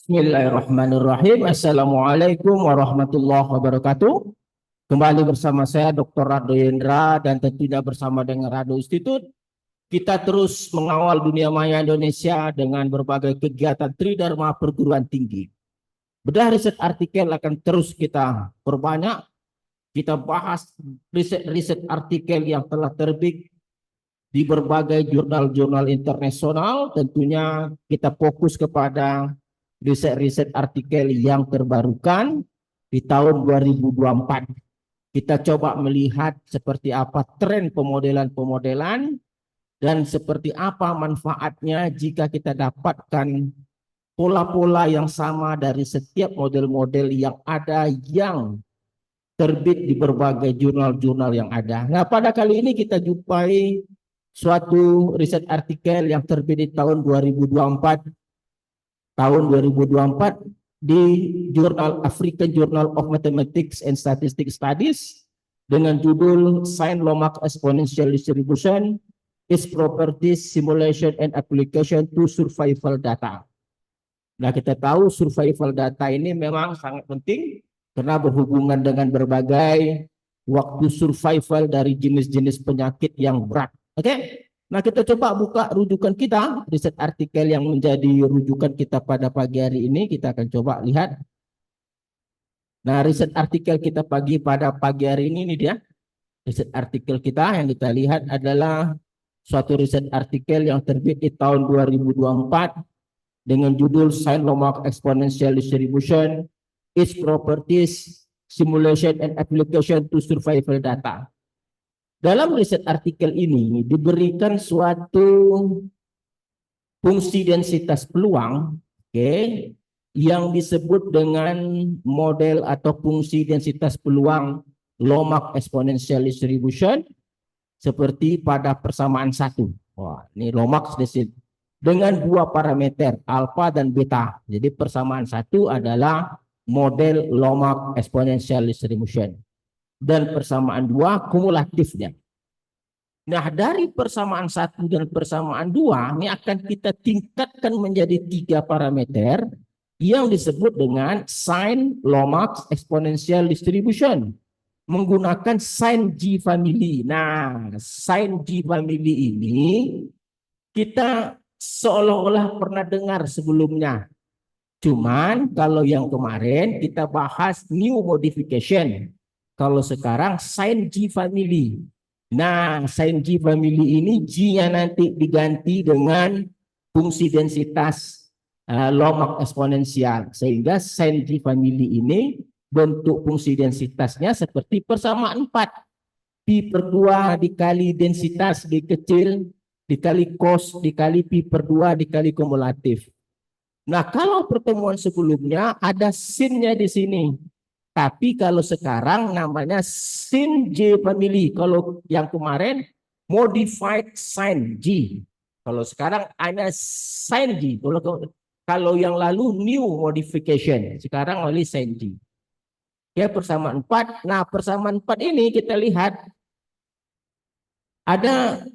Bismillahirrahmanirrahim. Assalamualaikum warahmatullahi wabarakatuh. Kembali bersama saya Dr. Rado Yendra dan tentunya bersama dengan Rado Institute. Kita terus mengawal dunia maya Indonesia dengan berbagai kegiatan Tridharma perguruan tinggi. Bedah riset artikel akan terus kita perbanyak. Kita bahas riset-riset artikel yang telah terbit di berbagai jurnal-jurnal internasional. Tentunya kita fokus kepada riset-riset artikel yang terbarukan di tahun 2024. Kita coba melihat seperti apa tren pemodelan-pemodelan dan seperti apa manfaatnya jika kita dapatkan pola-pola yang sama dari setiap model-model yang ada yang terbit di berbagai jurnal-jurnal yang ada. Nah, pada kali ini kita jumpai suatu riset artikel yang terbit di tahun 2024 di jurnal African Journal of Mathematics and Statistics Studies dengan judul Sine-Lomax Exponential Distribution, Its Properties, Simulation and Application to Survival Data. Nah, kita tahu survival data ini memang sangat penting karena berhubungan dengan berbagai waktu survival dari jenis-jenis penyakit yang berat. Oke? Nah, kita coba buka rujukan kita, riset artikel yang menjadi rujukan kita pada pagi hari ini. Kita akan coba lihat. Nah, riset artikel kita pada pagi hari ini dia. Riset artikel kita yang kita lihat adalah suatu riset artikel yang terbit di tahun 2024 dengan judul Sine-Lomax Exponential Distribution, Its Properties, Simulation and Application to Survival Data. Dalam riset artikel ini diberikan suatu fungsi densitas peluang, yang disebut dengan model atau fungsi densitas peluang Lomax Exponential Distribution seperti pada persamaan 1. Wah, ini Lomax dengan dua parameter alfa dan beta. Jadi persamaan 1 adalah model Lomax Exponential Distribution. Dan persamaan 2 kumulatifnya. Nah, dari persamaan 1 dan persamaan 2 ini akan kita tingkatkan menjadi 3 parameter yang disebut dengan Sine-Lomax Exponential Distribution menggunakan Sine G family. Nah, Sine G family ini kita seolah-olah pernah dengar sebelumnya. Cuman kalau yang kemarin kita bahas new modification. Kalau sekarang Sine G family. Nah, Sine G family ini G-nya nanti diganti dengan fungsi densitas Lomax eksponensial. Sehingga Sine G family ini bentuk fungsi densitasnya seperti persamaan 4. Pi per 2 dikali densitas D kecil dikali cos dikali pi per 2 dikali kumulatif. Nah, kalau pertemuan sebelumnya ada sin-nya di sini. Tapi kalau sekarang namanya sin J family. Kalau yang kemarin modified sin G. Kalau sekarang ada sin G. Kalau yang lalu new modification. Sekarang oleh sin G. Ya, persamaan 4. Nah, persamaan 4 ini kita lihat ada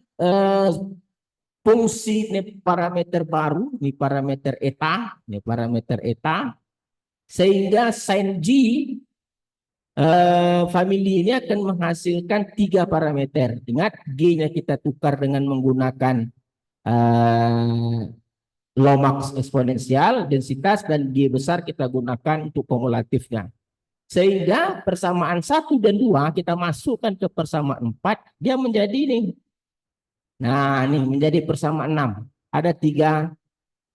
fungsi ini parameter baru, ini parameter eta, sehingga sin G family ini akan menghasilkan 3 parameter. Ingat, G-nya kita tukar dengan menggunakan Lomax eksponensial, densitas, dan G besar kita gunakan untuk kumulatifnya. Sehingga persamaan 1 dan 2 kita masukkan ke persamaan 4, dia menjadi ini. Nah, ini menjadi persamaan 6. Ada 3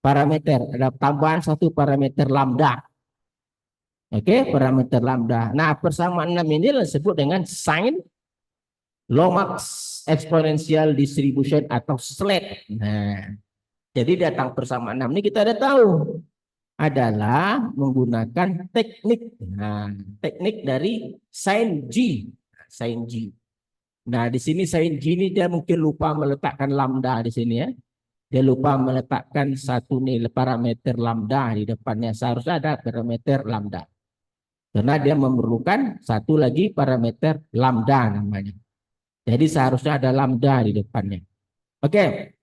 parameter, ada tambahan 1 parameter lambda. Oke, parameter lambda. Nah, persamaan 6 ini disebut dengan Sine Lomax Exponential Distribution atau SLED. Nah, jadi datang persamaan 6 ini kita ada tahu adalah menggunakan teknik. Nah, teknik dari Sine G. Sine G. Nah, di sini Sine G ini dia mungkin lupa meletakkan lambda di sini ya. Dia lupa meletakkan satu nilai parameter lambda di depannya. Seharusnya ada parameter lambda. Karena dia memerlukan satu lagi parameter lambda namanya. Jadi seharusnya ada lambda di depannya. Oke.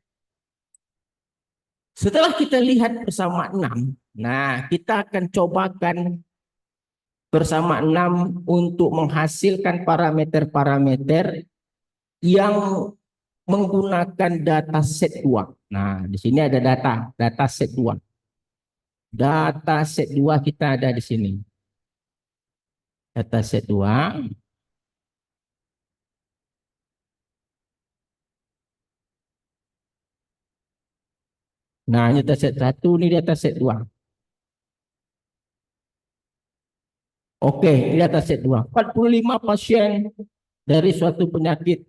Setelah kita lihat persamaan 6, Nah, kita akan cobakan bersama 6 untuk menghasilkan parameter-parameter yang menggunakan data set 2. Nah, di sini ada data set 2. Data set 2 kita ada di sini. Data set 2. Nah, ini data set 1, ini data set 2. Oke, ini data set 2. 45 pasien dari suatu penyakit.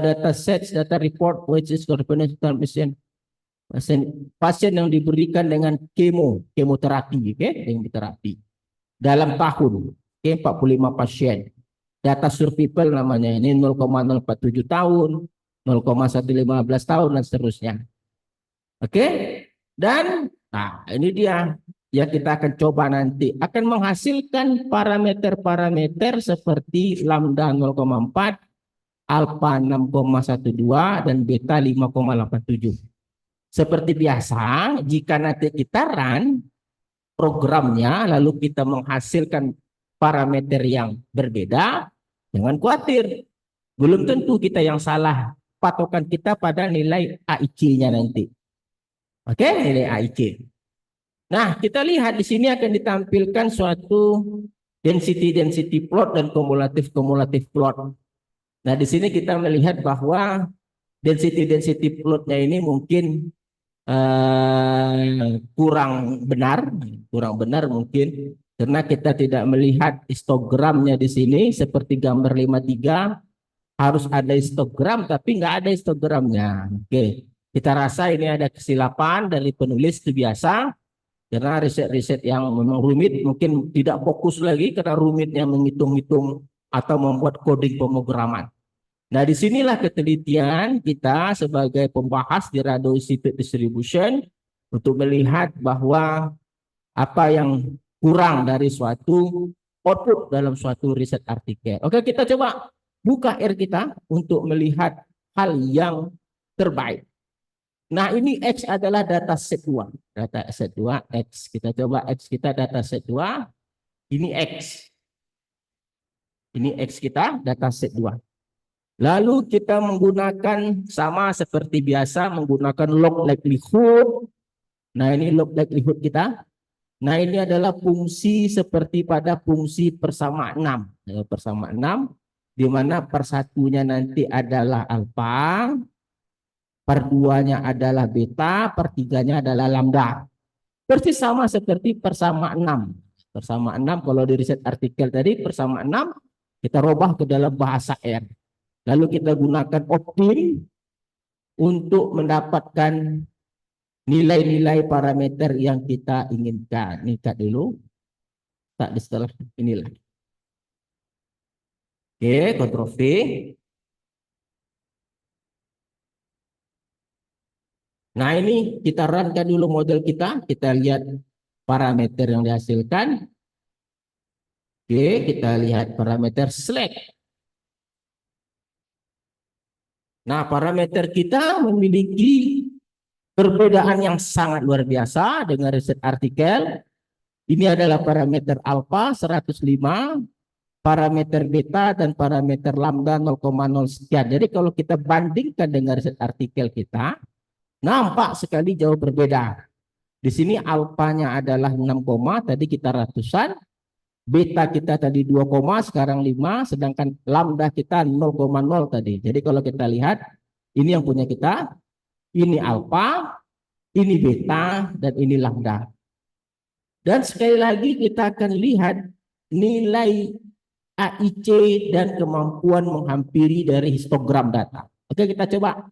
Data sets, data report, which is corresponding to patient. Pasien yang diberikan dengan kemoterapi, kemoterapi dalam tahun, 45 pasien. Data survival namanya, ini 0,047 tahun, 0,115 tahun dan seterusnya. Oke, dan nah ini dia yang kita akan coba nanti akan menghasilkan parameter-parameter seperti lambda 0,4, alfa 6,12 dan beta 5,87. Seperti biasa, jika nanti kita run programnya lalu kita menghasilkan parameter yang berbeda, jangan khawatir. Belum tentu kita yang salah. Patokan kita pada nilai AIC-nya nanti. Oke, nilai AIC. Nah, kita lihat di sini akan ditampilkan suatu density plot dan kumulatif plot. Nah, di sini kita melihat bahwa density plotnya ini mungkin kurang benar mungkin karena kita tidak melihat histogramnya di sini seperti gambar 53 harus ada histogram tapi nggak ada histogramnya. Oke, kita rasa ini ada kesilapan dari penulis itu biasa karena riset-riset yang memang rumit mungkin tidak fokus lagi karena rumitnya menghitung-hitung atau membuat coding pemrograman. Nah, disinilah ketelitian kita sebagai pembahas di radioisotope distribution untuk melihat bahwa apa yang kurang dari suatu output dalam suatu riset artikel. Oke, kita coba buka R kita untuk melihat hal yang terbaik. Nah, ini X adalah data set 2. Data set 2 X. Kita coba X kita data set 2. Ini X. Ini X kita data set 2. Lalu kita menggunakan sama seperti biasa menggunakan log likelihood. Nah, ini log likelihood kita. Nah, ini adalah fungsi seperti pada fungsi persamaan 6. Persamaan 6 di mana per satunya nanti adalah alfa, per 2-nya adalah beta, per 3-nya adalah lambda. Persis sama seperti persamaan 6. Persamaan 6 kalau di riset artikel tadi persamaan 6 kita rubah ke dalam bahasa R. Lalu kita gunakan optim untuk mendapatkan nilai-nilai parameter yang kita inginkan. Ini cut dulu. Tak di setelah inilah. Oke, Ctrl V. Nah, ini kita runkan dulu model kita. Kita lihat parameter yang dihasilkan. Oke, kita lihat parameter select. Nah, parameter kita memiliki perbedaan yang sangat luar biasa dengan riset artikel. Ini adalah parameter alfa 105, parameter beta dan parameter lambda 0,0 sekian. Jadi kalau kita bandingkan dengan riset artikel kita, nampak sekali jauh berbeda. Di sini alfanya adalah 6, tadi kita ratusan, beta kita tadi 2, sekarang 5, sedangkan lambda kita 0,0 tadi. Jadi kalau kita lihat, ini yang punya kita, ini alfa, ini beta, dan ini lambda. Dan sekali lagi kita akan lihat nilai AIC dan kemampuan menghampiri dari histogram data. Oke, kita coba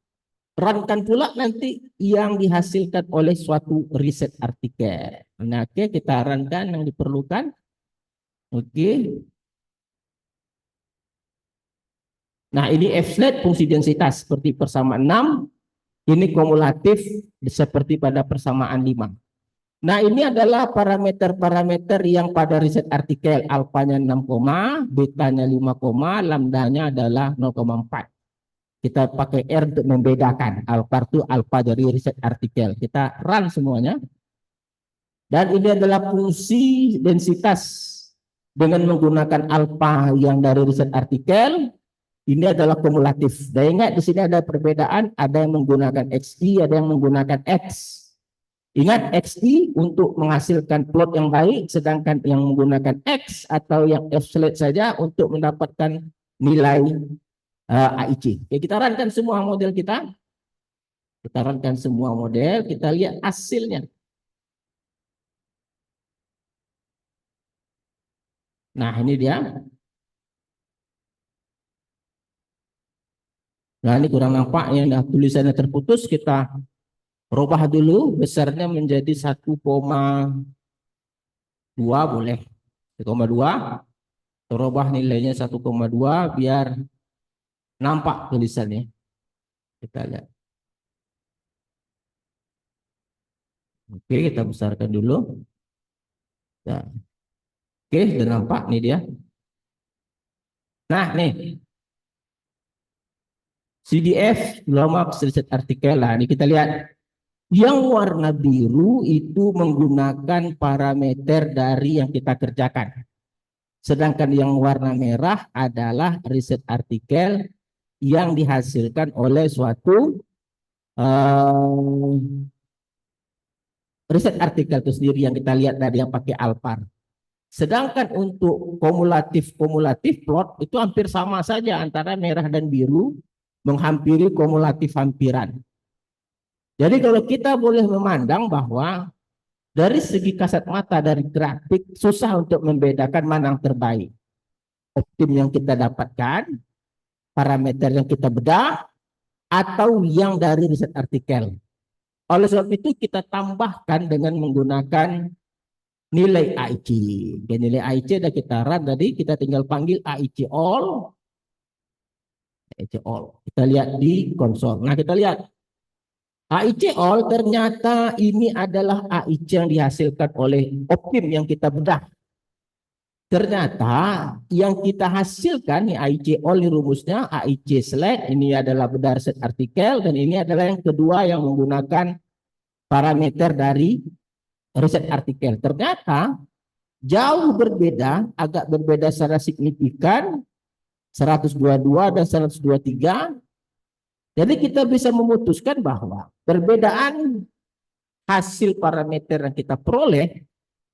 runkan pula nanti yang dihasilkan oleh suatu riset artikel. Nah, oke, kita runkan yang diperlukan. Oke. Nah, ini F-net fungsi densitas seperti persamaan 6. Ini kumulatif seperti pada persamaan 5. Nah, ini adalah parameter-parameter yang pada riset artikel alfanya 6, betanya 5, lambdanya adalah 0,4. Kita pakai R untuk membedakan. Alfa itu alfa dari riset artikel. Kita run semuanya. Dan ini adalah fungsi densitas dengan menggunakan alfa yang dari riset artikel. Ini adalah kumulatif. Dan ingat di sini ada perbedaan, ada yang menggunakan XI, ada yang menggunakan X. Ingat XI untuk menghasilkan plot yang baik, sedangkan yang menggunakan X atau yang absolute saja untuk mendapatkan nilai AIC. Oke, kita runkan semua model kita. Kita runkan semua model, kita lihat hasilnya. Nah, ini dia. Nah, ini kurang nampak ya, nah, tulisannya terputus. Kita rubah dulu besarnya menjadi 1,2 boleh. 1,2. Rubah nilainya 1,2 biar nampak tulisannya. Kita lihat. Oke, kita besarkan dulu. Nah. Oke, sudah nampak nih dia. Nah, nih. CDF, lama riset artikel. Nah, ini kita lihat. Yang warna biru itu menggunakan parameter dari yang kita kerjakan. Sedangkan yang warna merah adalah riset artikel yang dihasilkan oleh suatu riset artikel itu sendiri yang kita lihat tadi yang pakai alpar. Sedangkan untuk kumulatif plot itu hampir sama saja antara merah dan biru, menghampiri kumulatif hampiran. Jadi kalau kita boleh memandang bahwa dari segi kasat mata dari grafik susah untuk membedakan mana yang terbaik. Optim yang kita dapatkan, parameter yang kita bedah, atau yang dari riset artikel. Oleh sebab itu kita tambahkan dengan menggunakan nilai AIC. Dan nilai AIC sudah kita run tadi, kita tinggal panggil AIC all. AIC all. Kita lihat di konsol. Nah, kita lihat AIC all ternyata ini adalah AIC yang dihasilkan oleh optim yang kita bedah. Ternyata yang kita hasilkan nih AIC all ini rumusnya AIC select, ini adalah berdasarkan artikel, dan ini adalah yang kedua yang menggunakan parameter dari riset artikel. Ternyata jauh berbeda, agak berbeda secara signifikan, 122 dan 123. Jadi kita bisa memutuskan bahwa perbedaan hasil parameter yang kita peroleh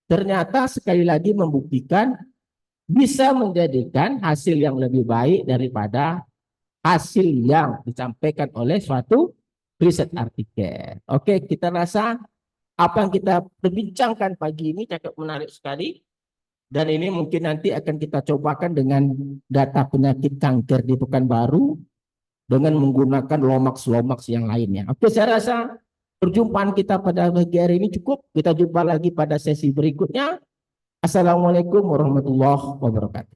ternyata sekali lagi membuktikan bisa menjadikan hasil yang lebih baik daripada hasil yang disampaikan oleh suatu riset artikel. Oke, kita rasa apa yang kita perbincangkan pagi ini cukup menarik sekali. Dan ini mungkin nanti akan kita cobakan dengan data penyakit kanker di Pekanbaru dengan menggunakan lomax yang lainnya. Oke, saya rasa perjumpaan kita pada pagi hari ini cukup. Kita jumpa lagi pada sesi berikutnya. Assalamualaikum warahmatullahi wabarakatuh.